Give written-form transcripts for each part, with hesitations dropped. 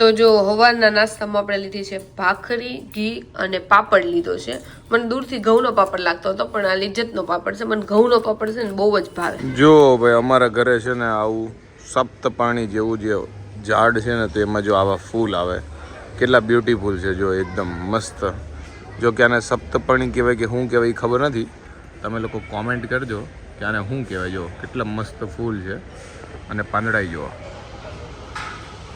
તો જો હવારના નાસ્તામાં આપણે લીધી છે ભાખરી, ઘી અને પાપડ લીધો છે. મને દૂરથી ઘઉંનો પાપડ લાગતો હતો, પણ આ લિજ્જતનો પાપડ છે. મને ઘઉંનો પાપડ છે ને બહુ જ ભાવે. જો ભાઈ અમારા ઘરે છે ને આવું સપ્તપાણી જેવું જે ઝાડ છે ને, તો એમાં જો આવા ફૂલ આવે, કેટલા બ્યુટીફુલ છે. જો એકદમ મસ્ત. જો કે આને સપ્તપાણી કહેવાય કે શું કહેવાય એ ખબર નથી. તમે લોકો કોમેન્ટ કરજો કે આને શું કહેવાય. જો કેટલા મસ્ત ફૂલ છે અને પાંદડાઈ જો.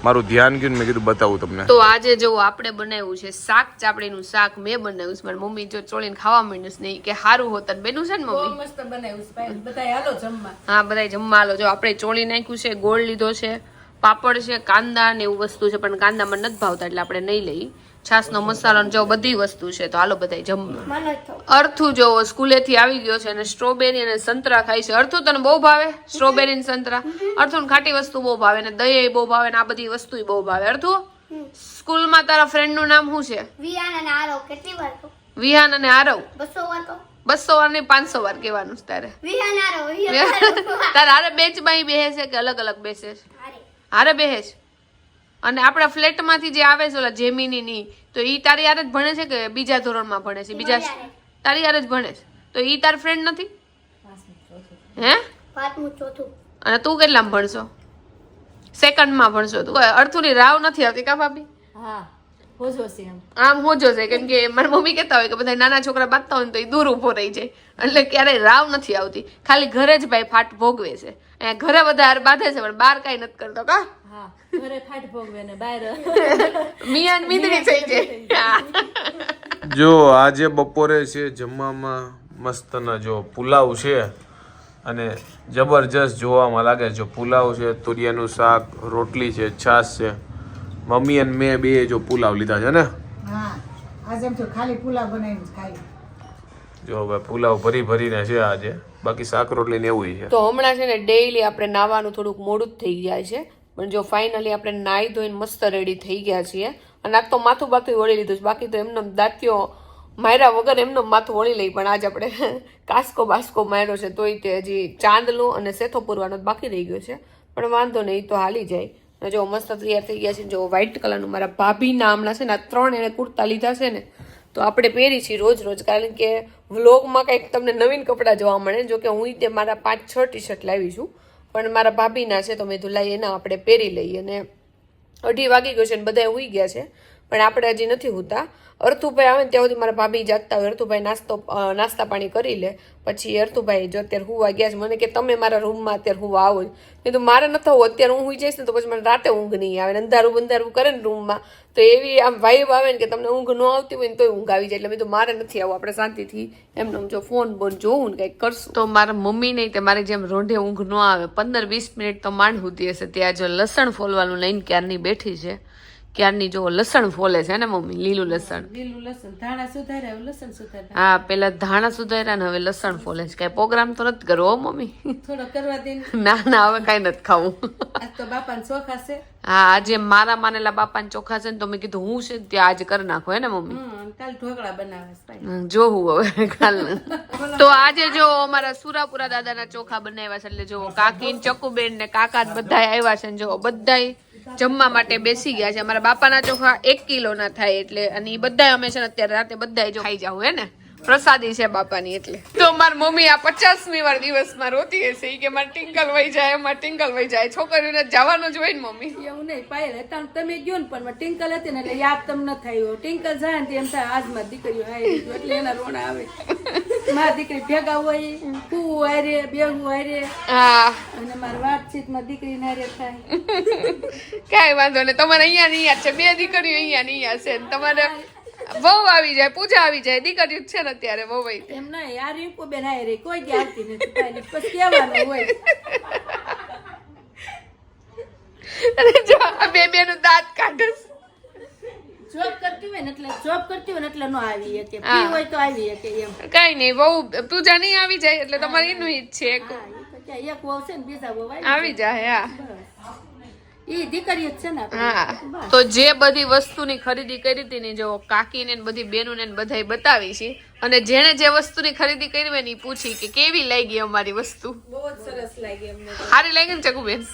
મારું ધ્યાન ગયું મેં કીધું બતાવું તમને. તો આજે જો આપણે બનાવ્યું છે શાક ચાપડીનું શાક. મેં બનાવ્યું છે, મારી મમ્મી જો ચોળીને ખાવા માંડ્યું છે નહીં કે સારું હોત બેનું છે ને મમ્મી. મસ્ત બનાવ્યું છે. બધાય હાલો જમવા. હા બધાય જમવા હાલો. જો આપણે ચોળી નાખ્યું છે, ગોળ લીધો છે, પાપડ છે, કાંદા ને એવું વસ્તુ છે, પણ કાંદા મને નથી ભાવતા એટલે આપણે નહીં લઈ. છાસનો મસાલો જો બધી વસ્તુ છે. તો હાલો બધાય જમવા. અર્થુ જો સ્કૂલેથી આવી ગયો છે અને સ્ટ્રોબેરી અને સંતરા ખાય છે. અર્થુ તને બહુ ભાવે સ્ટ્રોબેરી ને સંતરા? અર્થુ ખાટી વસ્તુ બહુ ભાવે ને દહીં બહુ ભાવે ને આ બધી વસ્તુ બહુ ભાવે. અર્થુ સ્કૂલમાં તારા ફ્રેન્ડ નું નામ શું છે? વિહાન અને આરવ. કેટલી વાર કહું? વિહાન અને આરવ. 200 વાર કહું. 200 વાર નહીં 500 વાર કહેવાનું છે તારે. વિહાન આરવ. તારે હારે બેચ માં બેસે છે કે અલગ અલગ બેસે છે? હારે બેસે છે. અને આપણા ફ્લેટમાંથી જે આવે છે ઓલા જેમિની ની, તો ઈ તારી યાર જ ભણે છે કે બીજા ધોરણમાં ભણે છે? બીજા તારી યાર જ ભણે છે. તો ઈ તાર ફ્રેન્ડ નથી? હે? પાંચમું ચોથું. અને તું કેટલામાં ભણશો? સેકન્ડમાં ભણશો તું. અર્થુની રાવ નથી આવતી કા ભાભી? હા હોજો છે એમ. આમ હોજો છે, કેમ કે મારી મમ્મી કહેતા હોય કે બધા નાના છોકરા બાંધતા હોય તો એ દૂર ઉભો રહી જાય, એટલે ક્યારેય રાવ નથી આવતી. ખાલી ઘરે જ ભાઈ ફાટ ભોગવે છે. અહીંયા ઘરે બધા બાંધે છે પણ બહાર કઈ નથી કરતો કા? હા ઘરે ફાટ ભોગવે ને બહાર મિયાન મીંદડી થઈ જાય. જો આજે બપોરે છે જમવામાં મસ્ત ના જો પુલાવ છે અને જબરજસ્ત જોવામાં લાગે. જો પુલાવ છે, તુરિયાનું શાક, રોટલી છે, છાશ છે. મમ્મી અને મેં બે જો પુલાવ લીધા છે ને. હા આજે એમ તો ખાલી પુલાવ બનાવીને ખાઈ. જો ભાઈ પુલાવ ભરી ભરીને છે આજે, બાકી શાક રોટલી ને એવું છે. તો હમણાં છે ને ડેઈલી આપણે નાવાનું થોડુંક મોડું જ થઈ જાય છે, પણ જો ફાઇનલી આપણે નાઈ ધોઈને મસ્ત રેડી થઈ ગયા છીએ. અને આજ તો માથું બાથું વળી લીધું છે, બાકી તો એમનો દાંતિયો માર્યા વગર એમનો માથું વળી લઈ. પણ આજે આપણે કાસ્કો બાસ્કો માર્યો છે, તોય તે હજી ચાંદલો અને સેથો પૂરવાનો બાકી રહી ગયો છે, પણ વાંધો નહીં, તો હાલી જાય. જો મસ્ત તૈયાર થઈ ગયા છે. જો વ્હાઈટ કલરનું મારા ભાભીના હમણાં છે ને આ 3 એને કુર્તા લીધા છે ને, તો આપણે પહેરી છીએ રોજ રોજ, કારણ કે વ્લોગમાં કંઈક તમને નવીન કપડાં જોવા મળે. જો કે હું તે મારા 5-6 ટી શર્ટ લાવી છું, પણ મારા ભાભીના છે તો મેં કીધું લાવી એના આપણે પહેરી લઈએ. અને 2:30 વાગી ગયો છે ને બધા હુઈ ગયા છે, પણ આપણે હજી નથી હુતા. અર્થુભાઈ આવે ને ત્યાં સુધી મારા ભાભી જાગતા હોય. અર્થુભાઈ નાસ્તા પાણી કરી લે, પછી અર્થુભાઈ જો અત્યારે હુવા ગયા છે. મને કે તમે મારા રૂમમાં અત્યારે હુવા આવો. મેં તો મારે નથી થવું, અત્યારે હું હુઈ જઈશ ને તો પછી મને રાતે ઊંઘ નહીં આવે. અંધારું બંધારું કરે ને રૂમમાં તો એવી આમ વાઇબ આવે ને કે તમને ઊંઘ ન આવતી હોય ને તોય ઊંઘ આવી જાય. એટલે મેં તો મારે નથી આવું, આપણે શાંતિથી એમને જો ફોન બોન જોવું ને કંઈક કરશું. તો મારા મમ્મી નહીં તે મારી જેમ રોંઢે ઊંઘ ન આવે. 15-20 મિનિટ તો માંડ હુતી હશે. ત્યાં જો લસણ ફોલવાનું લઈને ક્યારની બેઠી છે. ક્યારની જો લસણ ફોલે છે ને મમ્મી, લીલું લસણ. લીલું લસણ, ધાણા સુધાર્યા, લસણ સુધાર્યા. હા પેલા ધાણા સુધાર્યા ને હવે લસણ ફોલે છે. કઈ પ્રોગ્રામ તો નથી કરવો મમ્મી? થોડો કરવા દે. ના ના હવે કઈ નથી ખાવું. આજ તો બાપાને ચોખા છે. હા આજે મારા માનેલા બાપાને ચોખા છે ને, તો મેં કીધું હું છે ત્યાં આજે કરી નાખો હે ને મમ્મી. કાલ ઢોકળા બનાવે છે. જોવું હવે કાલ. તો આજે જો અમારા સુરાપુરા દાદાના ચોખા બનાવ્યા છે. એટલે જો કાકી ચકુબેન ને કાકા બધા આવ્યા છે. જો બધા જમવા માટે બેસી ગયા છે. અમારા બાપાના ચોખા 1 કિલો ના થાય એટલે, અને એ બધા અમે છે ને અત્યારે રાતે બધા જો ખાઈ જાવ હે ને, પ્રસાદી છે બાપાની. એટલે તો મારી મમ્મી આ 50મી વાર દિવસમાં રોતી હશે કે મારે ટિંકલ વહી જાય, મારે ટિંકલ વહી જાય. છોકરીઓને જવાનું જ હોય ને મમ્મી. એવું નહીં પાયલ હતા તમે ગયો ને, પણ ટિંકલ હતી ને એટલે યાદ તમને થયું. ટિંકલ જાય ને એમ થાય આજમાં દીકરીઓ આવી એટલે એના રોણા આવે. મારી દીકરી ભેગા હોય, કુવું હારે, બેગું હારે. હા અને મારી વાતચીતમાં દીકરી નારે થાય. કઈ વાંધો નહીં, તમારે અહીંયા ને અહીંયા છે. 2 દીકરીઓ અહીંયા ને અહીંયા છે. તમારે વહુ આવી જાય, પૂજા આવી જાય, દીકરીઓ છે ને અત્યારે વહુ. એમ ના યાર રીપો બેન હારે કોઈ જ આવતી નથી, પછી કહેવાનું હોય. અને જો બે નું દાંત કાઢે. જોબ કરતી હોય ને એટલે નો આવી શકે, ફ્રી હોય તો આવી શકે એમ. કઈ નહીં, વહુ પૂજા નહીં આવી જાય એટલે તમારે એનું ઈ જ છે. એક વહુ છે ને બીજા વહુ આવી જાય. હા ઈ દીકરી જ છે ને. હા તો જે બધી વસ્તુની ખરીદી કરી હતી ને, જો કાકીને બધી બેનોને બધાય બતાવી છે. અને જેને જે વસ્તુની ખરીદી કરી હોય ને પૂછી કે કેવી લાગી અમારી વસ્તુ. બહુ જ સરસ લાગી અમને. સારી લાગી ને ચકુબેન?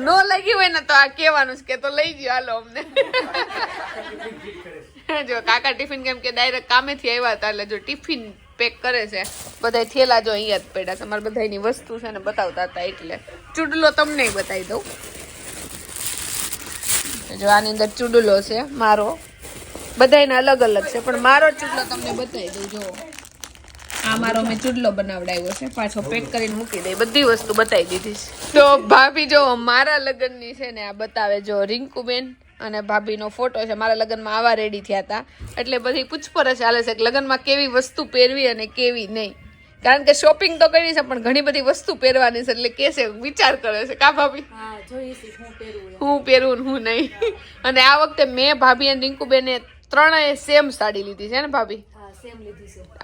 નો લાગી હોય ને તો આ કહેવાનું છે કે તો લઈ ગયો હાલો અમને. જો કાકા ટિફિન કેમ કે ડાયરેક્ટ કામેથી આવ્યા હતા એટલે જો ટિફિન પેક કરે છે. બધા થેલા જો અહીંયા જ પડ્યા છે. અમારે બધાની વસ્તુ છે ને બતાવતા હતા એટલે ચૂડલો તમને બતાવી દઉં. જો આની અંદર ચૂડલો છે મારો, બધાના અલગ અલગ છે પણ મારો ચૂડલો તમને બતાવી દઉં. જો આ મારો મેં ચૂડલો બનાવડાવ્યો છે, પાછો પેક કરીને મૂકી દઈ, બધી વસ્તુ બતાવી દીધી છે. તો ભાભી જો મારા લગ્નની છે ને આ બતાવે, જો રિંકુબેન અને ભાભીનો ફોટો છે. મારા લગ્નમાં આવા રેડી થયા હતા એટલે બધી પૂછપરછ ચાલે છે કે લગ્નમાં કેવી વસ્તુ પહેરવી અને કેવી નહીં. કારણ કે શોપિંગ તો કરી છે પણ ઘણી બધી વસ્તુ પહેરવાની છે એટલે કે છે વિચાર કરે છે કા ભાભી હું પહેરવું હું નહીં. અને આ વખતે મેં ભાભી અને રિંકુબેને ત્રણેય સેમ સાડી લીધી છે ને ભાભી,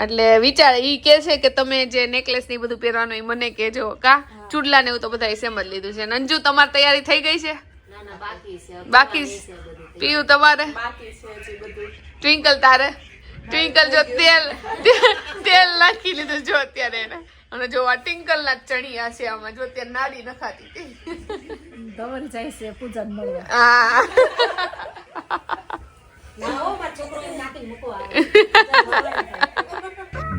એટલે વિચાર ઈ કે છે કે તમે જે નેકલેસ ની બધું પહેરવાનું એ મને કહેજો કા. ચૂડલા ને એવું તો બધા સેમ જ લીધું છે. અંજુ તમારી તૈયારી થઈ ગઈ છે? બાકી પીયું તમારે? ટ્વિંકલ તારે? ટ્વિંકલ જો તેલ નાખી લીધું જો અત્યારે એને. અને જો આ ટિંકલ ના ચણિયા છે આમાં, જો અત્યારે નાડી નખાતી હતી.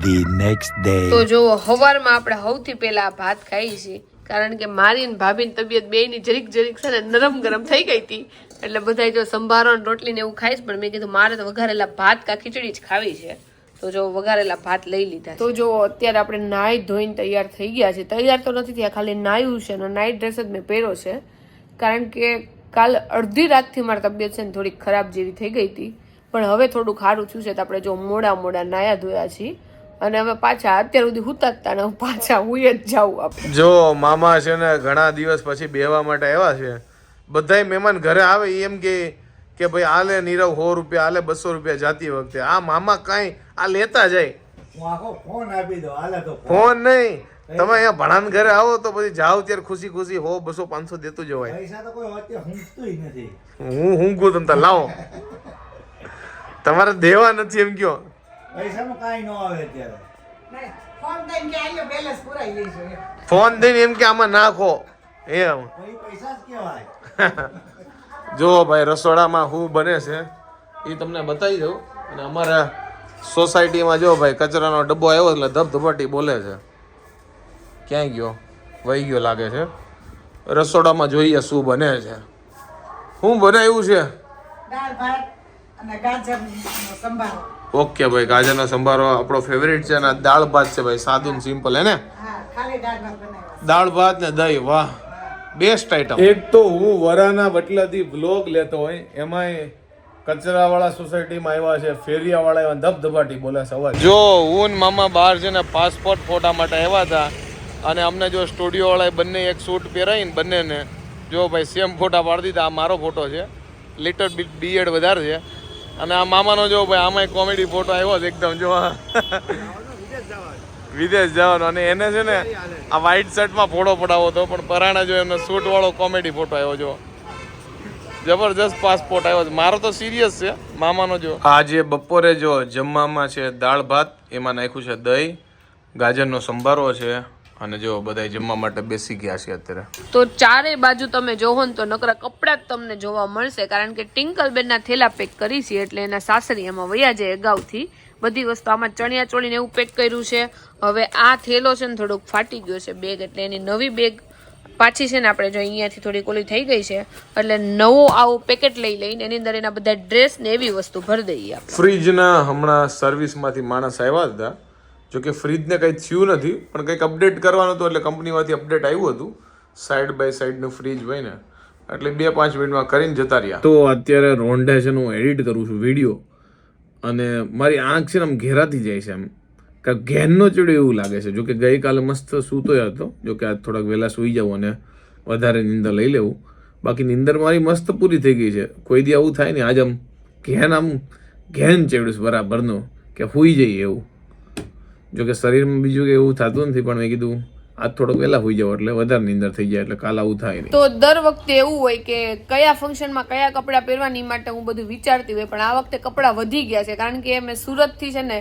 The next day. તો જો હવારમાં આપણે સૌથી પહેલા ભાત ખાઈ છીએ કારણ કે મારી ને ભાભીની તબિયત બેયની જરીક છે ને નરમ ગરમ થઈ ગઈ હતી એટલે બધા જો સંભારો ને રોટલી ને એવું ખાઈશ પણ મેં કીધું મારે તો વઘારેલા ભાત કા ખીચડી જ ખાવી છે. તો જો વઘારેલા ભાત લઈ લીધા. તો જો અત્યારે આપણે નાઈ ધોઈને તૈયાર થઈ ગયા છે. તૈયાર તો નથી થયા, ખાલી નાયું છે ને નાઇટ ડ્રેસ જ મેં પહેર્યો છે કારણ કે કાલ અડધી રાતથી મારી તબિયત છે ને થોડીક ખરાબ જેવી થઈ ગઈ હતી પણ હવે થોડુંક સારું થયું છે. તો આપણે જો મોડા નાયા ધોયા છીએ અને હવે પાછા અત્યાર સુધી હુતા જ તા ને પાછા હુઈ જ જાઉં આપણે. જો મામા છે ને ઘણા દિવસ પછી બેહવા માટે આવ્યા છે. બધાય મહેમાન ઘરે આવે ઈ એમ કે ભાઈ આલે નીરવ 100 રૂપિયા આલે 200 રૂપિયા જાતી વખતે. આ મામા કાંઈ આ લેતા જાય. ફોન આપી દો હાલે તો ફોન નહીં, તમે અહીંયા ભણાન ઘરે આવો તો પછી જાઓ ત્યારે ખુશી 100 200 500 દેતું જવાય. પૈસા તો કોઈ અત્યારે હુંકતુંય નથી. હું તમતા લાવો તમારે દેવા નથી એમ કયો. પૈસાનું કાંઈ ન આવે અત્યારે. ફોન દઈને એમ કે આમાં નાખો એમ. પછી પૈસા જ કહેવાય. જો ભાઈ રસોડામાં શું બને છે એ તમને બતાવી દઉં. અને અમારા સોસાયટીમાં જો ભાઈ કચરાનો ડબ્બો આવ્યો એટલે ધબધબાટી બોલે છે. ક્યાંય ગયો? વહી ગયો લાગે છે. રસોડામાં જોઈએ શું બને છે. શું બનાવ્યું છે? દાળ ભાત અને ગાજરનો સંભારો. ઓકે ભાઈ, ગાજરનો સંભારો આપણો ફેવરિટ છે. અને દાળ ભાત છે ભાઈ, સાદું સિમ્પલ હે ને? હા, ખાલી દાળ ભાત બનાવ્યા. દાળ ભાત ને દહીં, વાહ બેસ્ટ આઈટમ. એક તો હું વરાના વટલાથી વ્લોગ લેતો હોય એમાંય કચરાવાળા સોસાયટીમાં આવ્યા છે, ફેરિયાવાળા આવ્યા, ધબધબાટી બોલે સવારે. જો હું ને મામા બહાર છે ને પાસપોર્ટ ફોટા માટે આવ્યા હતા અને અમને જો સ્ટુડિયો વાળાએ બંને એક શૂટ પહેરાવીને બંનેને જો ભાઈ સેમ ફોટા પાડી દીધા. આ મારો ફોટો છે, લિટલ બીટ બીએડ વધારે છે. અને આ મામાનો જો ભાઈ આમાં કોમેડી ફોટો આવ્યો છે એકદમ જો વિદેશ જવાનો. અને એને છે ને આ વ્હાઈટ શર્ટમાં ફોટો પડાવો હતો પણ પરાણા જો એમનો શૂટ વાળો કોમેડી ફોટો આવ્યો જો જબરજસ્ત પાસપોર્ટ આવ્યો છે. મારો તો સિરિયસ છે, મામાનો જો. આજે બપોરે જો જમવામાં છે દાળ ભાત, એમાં નાખ્યું છે દહીં, ગાજરનો સંભારો છે અને જો બધા જમવા માટે બેસી ગયા છે અત્યારે. તો ચારે બાજુ તમે જોવો ને તો નકરા કપડા જ તમને જોવા મળશે કારણ કે ટિંકલબેનના થેલા પેક કરી છે એટલે એના સાસરી એમાં વયા જાય અગાઉથી બધી વસ્તુ. આમાં ચણિયા ચોળીને એવું પેક કર્યું છે. હવે આ થેલો છે ને થોડોક ફાટી ગયો છે બેગ એટલે એની નવી બેગ પાછી છે ને આપણે જો અહીંયાથી થોડી ઓલી થઈ ગઈ છે એટલે નવો આવો પેકેટ લઈ લઈને એની અંદર એના બધા ડ્રેસ ને એવી વસ્તુ ભરી દઈએ. ફ્રીજના હમણાં સર્વિસમાંથી માણસ આવ્યા હતા. જોકે ફ્રીજને કંઈ થયું નથી પણ કંઈક અપડેટ કરવાનું હતું એટલે કંપનીમાંથી અપડેટ આવ્યું હતું. સાઈડ બાય સાઈડનું ફ્રીજ હોય ને એટલે 2-5 મિનિટમાં કરીને જતા રહ્યા. તો અત્યારે રોંઢે છે હું એડિટ કરું છું વિડીયો અને મારી આંખ છે ને આમ ઘેરાતી જાય છે આમ કે ઘેનનો ચડ્યો એવું લાગે છે. જોકે ગઈકાલે મસ્ત સૂતો હતો, જોકે આજ થોડાક વહેલા સૂઈ જાઉં અને વધારે નીંદર લઈ લેવું. બાકી નીંદર મારી મસ્ત પૂરી થઈ ગઈ છે. કોઈ દી આવું થાય ને આજ આમ ઘેન ચડ્યું છે બરાબરનો કે સૂઈ જઈએ એવું. જોકે શરીરમાં બીજું કે એવું થતું નથી પણ મેં કીધું આજ થોડોક વહેલા હોઈ જાવ એટલે વધારે નીંદર થઈ જાય એટલે કાલ આવું થાય નહીં. તો દર વખતે એવું હોય કે કયા ફંક્શનમાં કયા કપડાં પહેરવાની માટે હું બધું વિચારતી હોય પણ આ વખતે કપડાં વધી ગયા છે કારણ કે મેં સુરતથી છે ને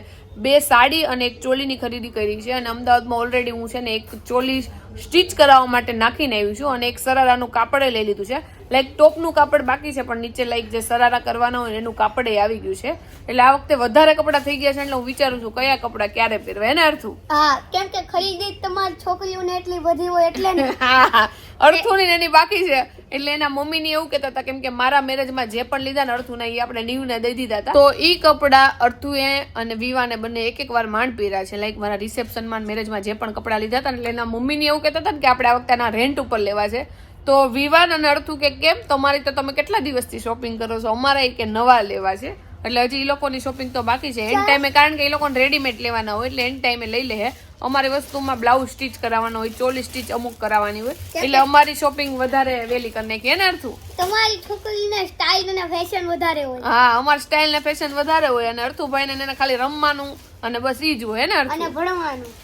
2 સાડી અને 1 ચોલીની ખરીદી કરી છે અને અમદાવાદમાં ઓલરેડી હું છે ને 1 ચોલી સ્ટીચ કરાવવા માટે નાખીને આવ્યું છું અને એક સરારાનું કાપડે લઈ લીધું છે. લાઈક ટોપનું કાપડ બાકી છે પણ નીચે લાઈક જે સરારા કરવાના હોય એનું કાપડે આવી ગયું છે. એટલે આ વખતે વધારે કપડાં થઈ ગયા છે એટલે હું વિચારું છું કયા કપડાં ક્યારે પહેરવા એને અર્થું. હા કેમ કે ખરીદી તમારી છોકરીઓને એટલી બધી હોય એટલે ને. હા અર્થુની ને એની બાકી છે એટલે એના મમ્મીની એવું કહેતા હતા કેમ કે મારા મેરેજમાં જે પણ લીધા ને અર્થુના એ આપણે નીવને દઈ દીધા હતા. તો ઈ કપડાં અર્થુએ અને વિવાને બંને એક વાર માંડ પહેર્યા છે. લાઈક મારા રિસેપ્શનમાં મેરેજમાં જે પણ કપડાં લીધા હતા એટલે એના મમ્મીની એવું કહેતા હતા કે આપણે આ વખતે રેન્ટ ઉપર લેવા છે. તો વિવાન અને અર્થુ કે કેમ તમારી તો તમે કેટલા દિવસથી શોપિંગ કરો છો, અમારે કે નવા લેવા છે. એટલે હજી એ લોકોની શોપિંગ તો બાકી છે એન્ડ ટાઈમે, કારણ કે એ લોકોને રેડીમેડ લેવાના હોય એટલે એન્ડ ટાઈમે લઈ લે. અમારી વસ્તુમાં બ્લાઉઝ સ્ટીચ કરાવવાનો હોય, ચોલી સ્ટીચ અમુક કરાવવાની હોય એટલે અમારી શોપિંગ વધારે વહેલી કરી નાખી ને અર્થુ. તમારી છોકરીને સ્ટાઇલ અને ફેશન વધારે હોય. હા અમારી સ્ટાઇલ ને ફેશન વધારે હોય અને અર્થુભાઈ ને એને ખાલી રમવાનું અને બસ ઈ જ હોય ને અર્થુ. અને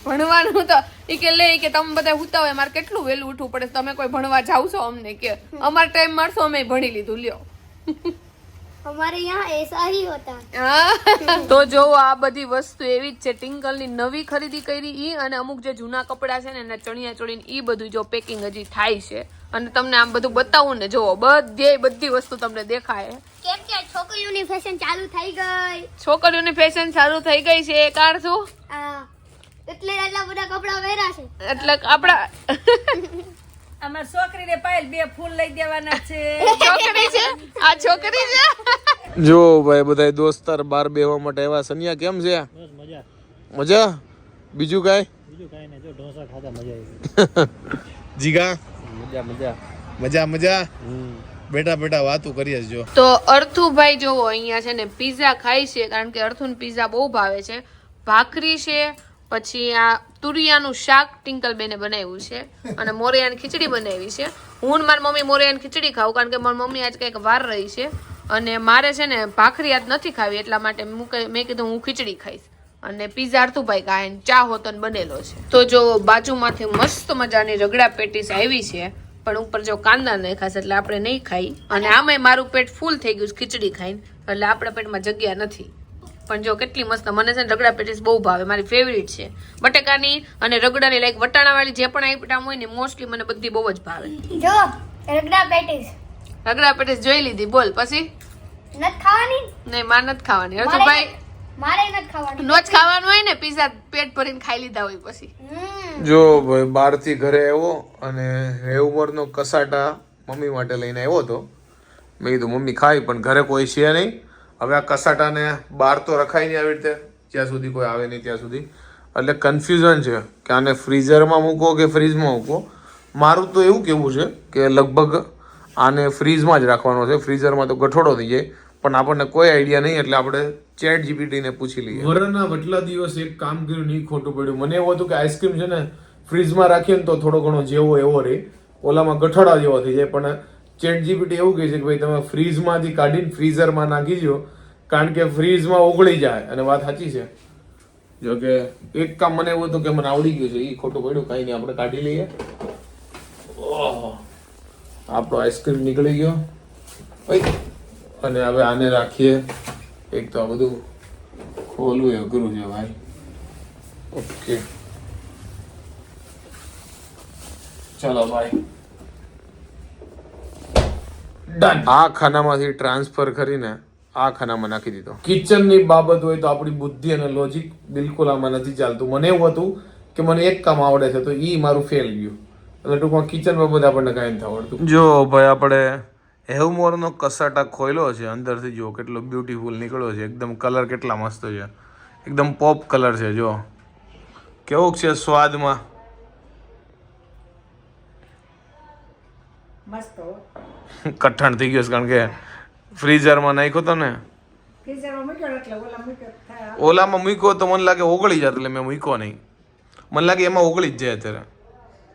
ભણવાનું તો ઈ કે લે કે તમે બધા હુતા હોય મારે કેટલું વહેલું ઉઠવું પડે, તમે કોઈ ભણવા જાવ છો અમને કે અમારા ટાઈમ મારશો અમે ભણી લીધું લ્યો. हमारे यहाँ ऐसा ही होता. તો જો આ બધી વસ્તુ એવી જ છે. ટિંકલની નવી ખરીદી કરી ઈ અને અમુક જે જૂના કપડા છે ને એના ચણિયા ચોળીને ઈ બધું જો પેકિંગ હજી થાય છે અને તમને આમ બધું બતાવું ને જોવો બધી વસ્તુ તમને દેખાય. કેમ કે છોકરીઓની ફેશન ચાલુ થઈ ગઈ. છોકરીઓની ફેશન ચાલુ થઈ ગઈ છે એ કાર શું એટલે એટલા બધા કપડા પહેર્યા છે એટલે આપડા આમાં છોકરીને પાયલ 2 ફૂલ લઈ દેવાના છે. છોકરી છે આ છોકરી છે. જો ભાઈ બધા દોસ્તાર બાર બેહવા માટે આવ્યા. સનિયા કેમ છે? મજા. બીજું કાંઈ નહીં, જો ઢોસા ખાધા મજા આવી. જીગા મજા મજા. બેટા વાતું કરીએ જો. તો અર્થુભાઈ જોવો અહીંયા છે ને પીઝા ખાય છે કારણ કે અર્થુને પીઝા બહુ ભાવે છે. ભાખરી છે, પછી આ તુરિયાનું શાક ટિંકલબેને બનાવ્યું છે અને મોરિયાની ખીચડી બનાવી છે. હું મારી મમ્મી મોરિયાની ખીચડી ખાઉં કારણ કે મારી મમ્મી આજ કંઈક વાર રહી છે અને મારે છે ને ભાખરી આજ નથી ખાવી એટલા માટે મેં કીધું હું ખીચડી ખાઈશ અને પીઝા અર્થુભાઈ ખાય ચા હોતન બનેલો છે. તો જો બાજુમાંથી મસ્ત મજાની રગડા પેટીસ આવી છે પણ ઉપર જો કાંદા નાખ્યા છે એટલે આપણે નહીં ખાઈ અને આમાંય મારું પેટ ફૂલ થઈ ગયું છે ખીચડી ખાઈને એટલે આપણા પેટમાં જગ્યા નથી. પણ જો કેટલી મસ્ત, મને છે ને રગડા પેટીસ બહુ ભાવે, મારી ફેવરિટ છે. બટેકાની અને રગડાની લાઈક વટાણા વાળી જે પણ આઈટમ હોય ને મોસ્ટલી મને બધી બહુ જ ભાવે. જો રગડા પેટીસ જોઈ લીધી. બોલ પછી નત ખાવાની? નહીં માર નથી ખાવાની. અર્થુભાઈ મારે નત ખાવાની. નો જ ખાવાનું હોય ને, પીઝા પેટ ભરીને ખાઈ લીધા હોય પછી. જો ભાઈ બહારથી ઘરે આવ્યો અને હેવમોરનો કસાટા મમ્મી માટે લઈને આવ્યો હતો. મેં કીધું મમ્મી ખાઈ પણ ઘરે કોઈ છે નહીં. હવે આ કસાટાને બહાર તો રખાય નહીં આવી રીતે જ્યાં સુધી કોઈ આવે નહીં ત્યાં સુધી. એટલે કન્ફ્યુઝન છે કે આને ફ્રીઝરમાં મૂકો કે ફ્રીજમાં મૂકો. મારું તો એવું કહેવું છે કે લગભગ આને ફ્રીજમાં જ રાખવાનો છે. ફ્રીઝરમાં તો ગઠોડો થઈ જાય પણ આપણને કોઈ આઈડિયા નહીં એટલે આપણે ચેટ જીપીટીને પૂછી લઈએ. વરના વટલા દિવસ એક કામ કર્યું નહીં ખોટું પડ્યું. મને એવું હતું કે આઈસ્ક્રીમ છે ને ફ્રીજમાં રાખીએ ને તો થોડો ઘણો જેવો એવો રહે, ઓલામાં ગઠોડા જેવો થઈ જાય. પણ ચેટ જીપીટી એવું કહે છે કે ભાઈ તમે ફ્રીજમાંથી કાઢીને ફ્રીઝરમાં નાખી દો કારણ કે ફ્રીજમાં ઓગળી જાય. અને વાત સાચી છે. જો કે એક કામ મને એવું હતું કે મને આવડી ગયું છે, એ ખોટું પડ્યું. કાંઈ નહીં, આપણે કાઢી લઈએ. ઓહો, આપણો આઈસ્ક્રીમ નીકળી ગયો. અને હવે આને રાખીએ. એક તો આ બધું ખોલવું એ અઘરું છે ભાઈ. ઓકે ચલો ભાઈ ડન. આ ખાનામાંથી ટ્રાન્સફર કરીને આ ખાનામાં નાખી દીધો. કિચનની બાબત હોય તો આપણી બુદ્ધિ અને લોજિક બિલકુલ આમાં નથી ચાલતું. મને એવું હતું કે મને એક કામ આવડે છે તો ઈ મારું ફેલ ગયું. એટલે ટૂંકમાં કિચન બાબત આપણને કાંઈ નથી આવડતું. જો ભાઈ આપણે હેવમોરનો કસાટા ખોલ્યો છે, અંદરથી જો કેટલો બ્યુટીફુલ નીકળ્યો છે. એકદમ કલર કેટલા મસ્ત છે, એકદમ પોપ કલર છે. જો કેવું છે સ્વાદમાં. મસ્ત હો. કઠણ થઈ ગયો છે કારણ કે ફ્રીઝરમાં નાખ્યો તો ને, ફ્રીઝરમાં મૂક્યો એટલે ઓલામાં મૂક્યો તો મને લાગે ઓગળી જાય એટલે મેં મૂક્યો નહીં. મને લાગે એમાં ઓગળી જ જાય અત્યારે.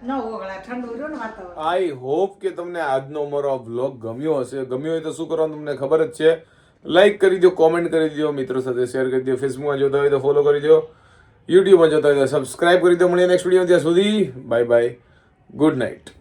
ન ઓગળા, ઠંડુ રહ્યું ને વાતાવરણ. આઈ હોપ કે તમને આજનો મારો વ્લોગ ગમ્યો હશે. ગમ્યો હોય તો શું કરવાનું તમને ખબર જ છે. લાઈક કરી દો, કોમેન્ટ કરી દો, મિત્રો સાથે શેર કરી દો. ફેસબુકમાં જોતા હોય તો ફોલો કરી દો, યુટ્યુબમાં જોતા હોય તો સબસ્ક્રાઇબ કરી દો. મળીએ નેક્સ્ટ વિડીયો. ત્યાં સુધી બાય બાય, ગુડ નાઇટ.